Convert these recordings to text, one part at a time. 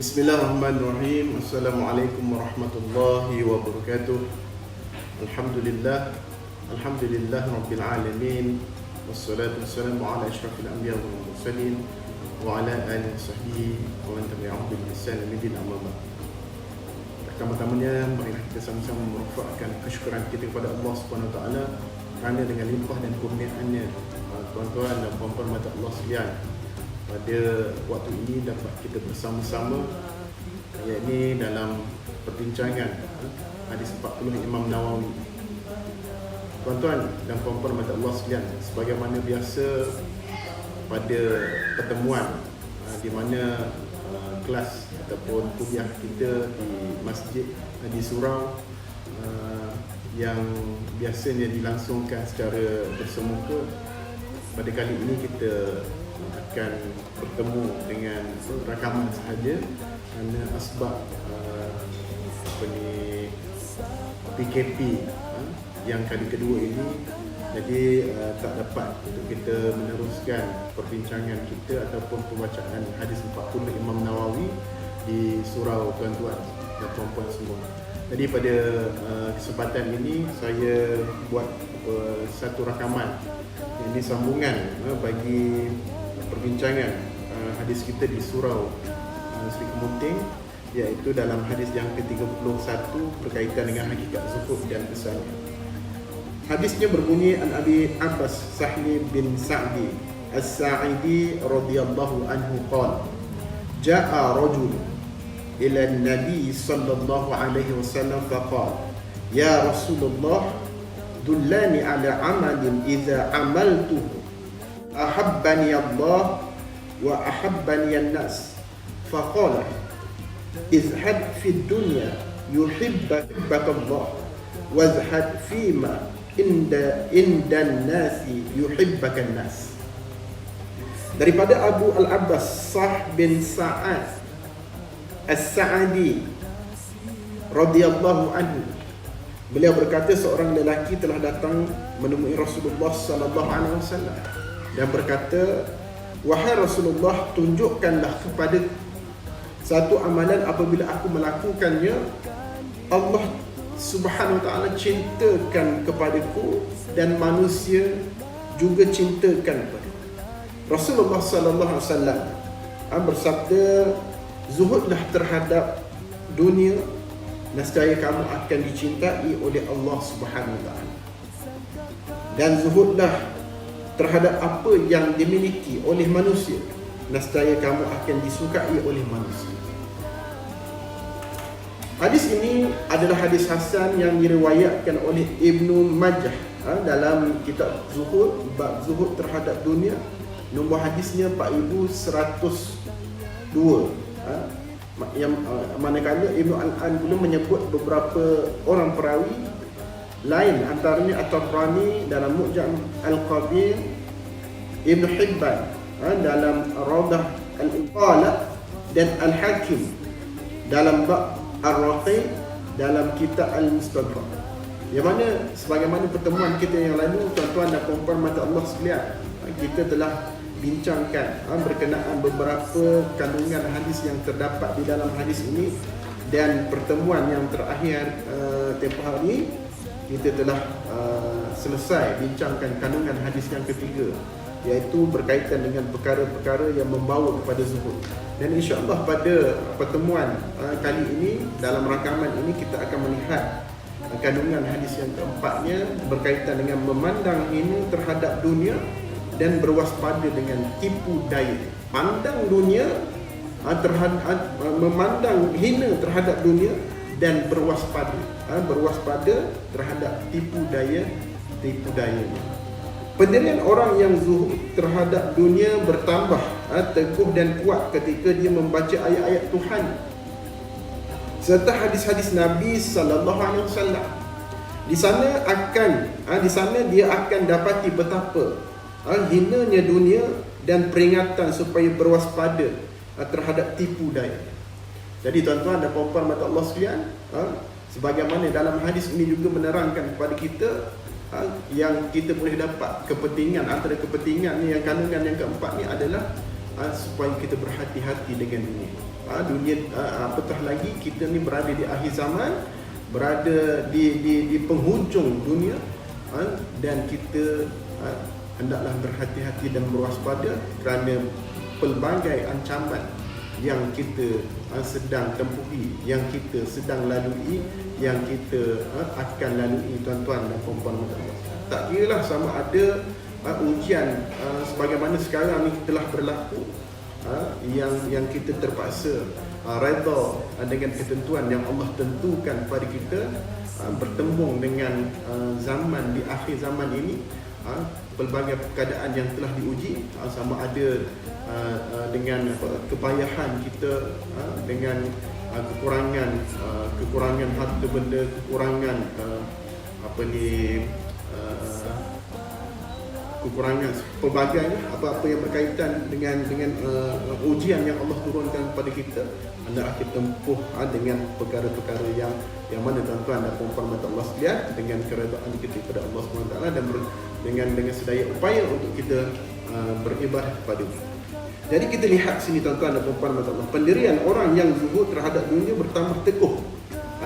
Bismillahirrahmanirrahim. Assalamualaikum warahmatullahi wabarakatuh. Alhamdulillah Rabbil alamin. Wassalatu wassalamu ala asyrafil anbiya wal mursalin wa ala alihi wasahbihi wa man tabi'ahum bi ihsan ila yaumil din. Pertama-tamanya marilah kita sama-sama merafakkan kesyukuran kita kepada Allah Subhanahu wa taala kerana dengan limpah dan kurniaannya, tuan-tuan dan puan-puan mata Allah sekalian, pada waktu ini dapat kita bersama-sama, yakni dalam perbincangan hadis 40 Imam Nawawi. Tuan-tuan dan puan-puan mata Allah sekalian, sebagaimana biasa pada pertemuan di mana kelas ataupun kuliah kita di masjid di surau yang biasanya dilangsungkan secara bersemuka, pada kali ini kita akan bertemu dengan rakaman sahaja kerana asbab PKP yang kali kedua ini. Jadi tak dapat untuk kita meneruskan perbincangan kita ataupun pembacaan hadis 40 Imam Nawawi di surau tuan-tuan dan puan-puan semua. Jadi pada kesempatan ini saya buat satu rakaman, ini sambungan bagi perbincangan hadis kita di surau Sri Kemuting, iaitu dalam hadis yang ke-31 berkaitan dengan hakikat zuhud dan kesannya. Hadisnya berbunyi, an Abi Abbas Sahli bin Sa'di As-Sa'idi radhiyallahu anhu qala ja'a rajul ila an-nabi sallallahu alaihi wasallam faqala ya Rasulullah dullani ala amalin idza amaltuhu ahabbani Allah wa ahabbani an-nas faqala izhad fid dunya yuhibbaka Allah wazhad fima indan nasi yuhibbaka an-nas. Daripada Abu Al-Abbas Sah bin Sa'ad As-Sa'adi radhiyallahu anhu, beliau berkata, seorang lelaki telah datang menemui Rasulullah sallallahu alaihi wasallam dan berkata, wahai Rasulullah, tunjukkanlah kepada satu amalan apabila aku melakukannya Allah Subhanahu wa ta'ala cintakan kepadaku dan manusia juga cintakan kepadaku. Rasulullah sallallahu alaihi wasallam bersabda, zuhudlah terhadap dunia, nescaya kamu akan dicintai oleh Allah Subhanahu wa ta'ala. Dan zuhudlah terhadap apa yang dimiliki oleh manusia, nescaya kamu akan disukai oleh manusia. Hadis ini adalah hadis hasan yang diriwayatkan oleh Ibnu Majah dalam kitab Zuhud, bab zuhud terhadap dunia. Nombor hadisnya 4102. Yang manakala Ibnu Al-An pula menyebut beberapa orang perawi lain, antaranya At-Tabrani dalam Mu'jam Al-Kabir, Ibnu Hibban dalam Rawdah Al-Qala, dan Al-Hakim dalam bab Ar-Raqi dalam kitab Al-Mustadrak. Yang mana sebagaimana pertemuan kita yang lalu, tuan-tuan dan puan-puan mata Allah sekalian, kita telah bincangkan berkenaan beberapa kandungan hadis yang terdapat di dalam hadis ini. Dan pertemuan yang terakhir tempoh hari kita telah selesai bincangkan kandungan hadis yang ketiga, iaitu berkaitan dengan perkara-perkara yang membawa kepada zuhud. Dan insya-Allah pada pertemuan kali ini, dalam rakaman ini, kita akan melihat kandungan hadis yang keempatnya berkaitan dengan memandang hina terhadap dunia dan berwaspada dengan tipu daya. Pandang dunia memandang hina terhadap dunia dan berwaspada terhadap tipu dayanya. Pendirian orang yang zuhud terhadap dunia bertambah teguh dan kuat ketika dia membaca ayat-ayat Tuhan serta hadis-hadis Nabi sallallahu alaihi wasallam. Di sana dia akan dapati betapa hinanya dunia dan peringatan supaya berwaspada terhadap tipu daya. Jadi tuan-tuan dan puan-puan mata Allah sekalian, sebagaimana dalam hadis ini juga menerangkan kepada kita yang kita boleh dapat kepentingan, antara kepentingan ni yang kandungan yang keempat ni adalah supaya kita berhati-hati dengan dunia. dunia, apatah lagi kita ni berada di akhir zaman, berada di penghujung dunia, dan kita hendaklah berhati-hati dan berwaspada kerana pelbagai ancaman yang kita sedang tempuhi, yang kita sedang lalui, yang kita akan lalui, tuan-tuan dan puan-puan. Tak kiralah sama ada ujian sebagaimana sekarang ni telah berlaku, yang kita terpaksa redha dengan ketentuan yang Allah tentukan pada kita, bertembung dengan zaman di akhir zaman ini, pelbagai keadaan yang telah diuji, sama ada dengan kepayahan kita, dengan kekurangan harta benda, kekurangan kekurangan pelbagai apa-apa yang berkaitan dengan ujian yang Allah turunkan kepada kita. Hendaklah kita tempuh dengan perkara-perkara yang mana, tuan-tuan dan puan-puan Allah sekalian, dengan keredaan kita kepada Allah SWT, dan dengan sedaya upaya untuk kita beribadah kepada-Nya. Jadi kita lihat sini, tuan-tuan dan puan-puan Allah, pendirian orang yang zuhud terhadap dunia bertambah teguh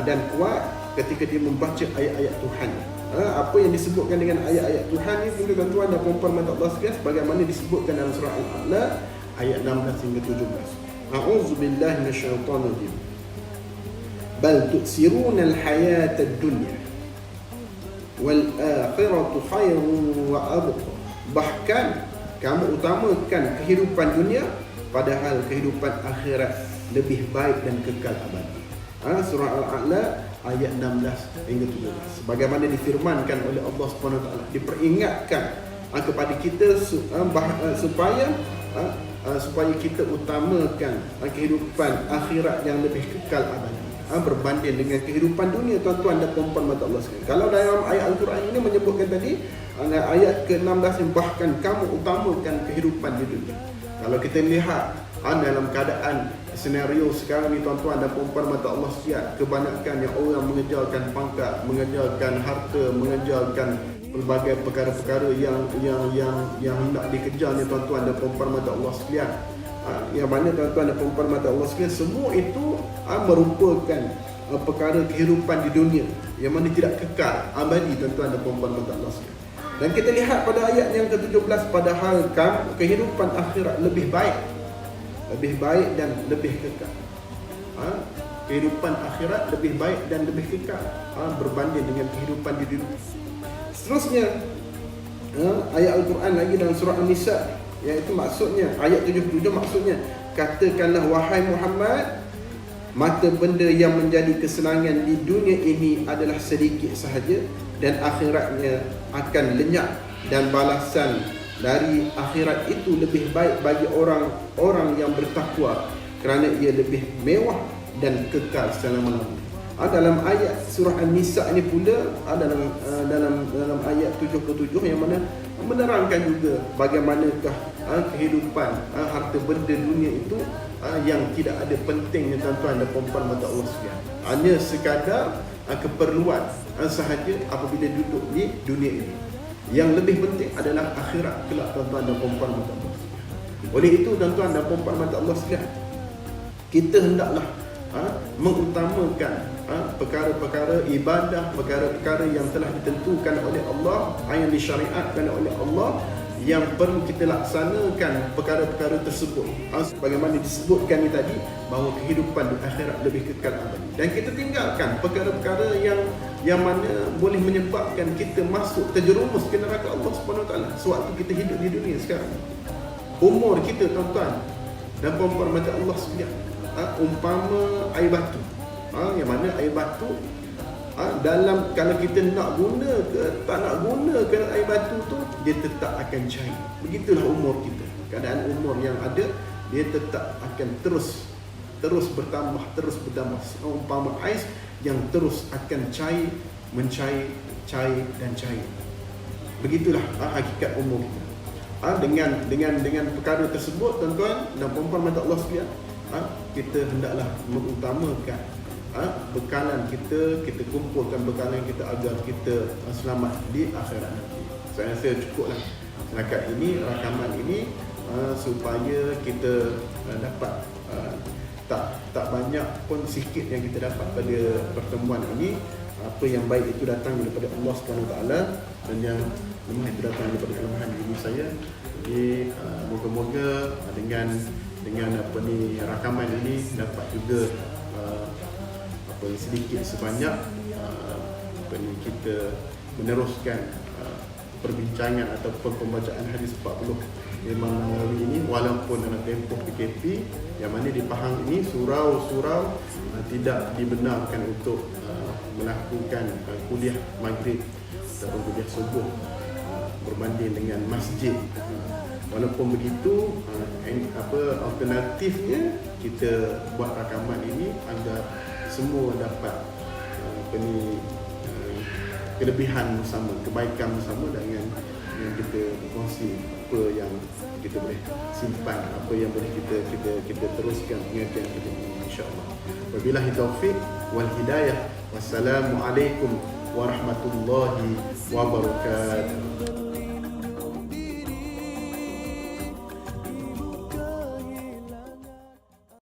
dan kuat ketika dia membaca ayat-ayat Tuhan. Apa yang disebutkan dengan ayat-ayat Tuhan ni, tuan-tuan dan puan-puan Allah sekalian, sebagaimana disebutkan dalam surah Al-A'la ayat 16 hingga 17. A'udzubillahi minasyaitonir rajim. Bal tu'siruna al-hayata ad-dunya wal akhiratu khairun wa abqa. Bahkan kamu utamakan kehidupan dunia, padahal kehidupan akhirat lebih baik dan kekal abadi. Surah Al-A'la ayat 16 hingga 17. Sebagaimana difirmankan oleh Allah SWT, diperingatkan kepada kita supaya kita utamakan kehidupan akhirat yang lebih kekal abadi, berbanding dengan kehidupan dunia, tuan-tuan dan puan-puan mata Allah sekalian. Kalau dalam ayat Al-Quran ini menyebutkan tadi, ayat ke-16, bahkan kamu utamakan kehidupan di dunia. Kalau kita lihat dalam keadaan senario sekarang ni, tuan-tuan dan puan-puan mata Allah sekalian, kebanyakan yang orang mengejarkan pangkat, mengejarkan harta, mengejarkan pelbagai perkara-perkara yang hendak dikejar ni, tuan-tuan dan puan-puan mata Allah sekalian. Yang mana, tuan-tuan dan puan-puan mata Allah sekalian, semua itu merupakan perkara kehidupan di dunia yang mana tidak kekal abadi, tuan-tuan dan puan-puan mata Allah sekalian. Dan kita lihat pada ayat yang ke-17, padahal kehidupan akhirat lebih baik dan lebih kekal. Kehidupan akhirat lebih baik dan lebih kekal berbanding dengan kehidupan di dunia. Seterusnya, ayat Al-Quran lagi dalam surah An-Nisa, iaitu maksudnya ayat 77, maksudnya, katakanlah wahai Muhammad, mata benda yang menjadi kesenangan di dunia ini adalah sedikit sahaja, dan akhiratnya akan lenyap, dan balasan dari akhirat itu lebih baik bagi orang-orang yang bertakwa, kerana ia lebih mewah dan kekal selama-lamanya. Dalam ayat surah An-Nisa ini pula, dalam ayat 77 yang mana menerangkan juga bagaimanakah kehidupan harta benda dunia itu yang tidak ada pentingnya, tuan-tuan dan puan-puan mata Allah sekalian. Hanya sekadar keperluan sahaja apabila duduk di dunia ini. Yang lebih penting adalah akhirat kelak, tuan-tuan dan puan-puan mata Allah sekalian. Oleh itu, tuan-tuan dan puan-puan mata Allah sekalian, kita hendaklah mengutamakan perkara-perkara ibadah, perkara-perkara yang telah ditentukan oleh Allah, yang disyariatkan oleh Allah, yang perlu kita laksanakan perkara-perkara tersebut. Sebagaimana disebutkan ni tadi, bahawa kehidupan di akhirat lebih kekal abadi. Dan kita tinggalkan perkara-perkara yang mana boleh menyebabkan kita masuk terjerumus ke neraka Allah SWT sewaktu kita hidup di dunia sekarang. Umur kita, tuan-tuan dan puan-puan mata Allah sekalian, umpama air batu, yang mana air batu dalam, kalau kita nak guna ke tak nak guna ke air batu tu, dia tetap akan cair. Begitulah umur kita. Keadaan umur yang ada, dia tetap akan terus bertambah. Umpama ais yang terus akan cair, mencair, cair dan cair. Begitulah hakikat umur kita. Dengan perkara tersebut, tuan-tuan dan puan-puan mata Allah sekalian, kita hendaklah mengutamakan bekalan kita kumpulkan bekalan kita agar kita selamat di akhirat nanti. Saya rasa cukuplah setakat ini, rakaman ini, supaya kita dapat tak banyak pun, sikit yang kita dapat pada pertemuan ini. Apa yang baik itu datang daripada Allah SWT, dan yang lemah itu datang daripada kelemahan diri saya. Jadi moga-moga dengan rakaman ini dapat juga sedikit sebanyak kita meneruskan perbincangan ataupun pembacaan hadis 40 Imam Nawawi ini, walaupun dalam tempoh PKP yang mana di Pahang ini surau-surau tidak dibenarkan untuk melakukan kuliah maghrib ataupun kuliah subuh berbanding dengan masjid. Walaupun begitu, alternatifnya kita buat rakaman ini agar semua dapat kelebihan bersama, kebaikan bersama, dengan kita berkongsi apa yang kita boleh simpan, apa yang boleh kita teruskan pengajian kita ini, insya-Allah. Wabillahi taufiq wal hidayah. Wassalamualaikum warahmatullahi wabarakatuh.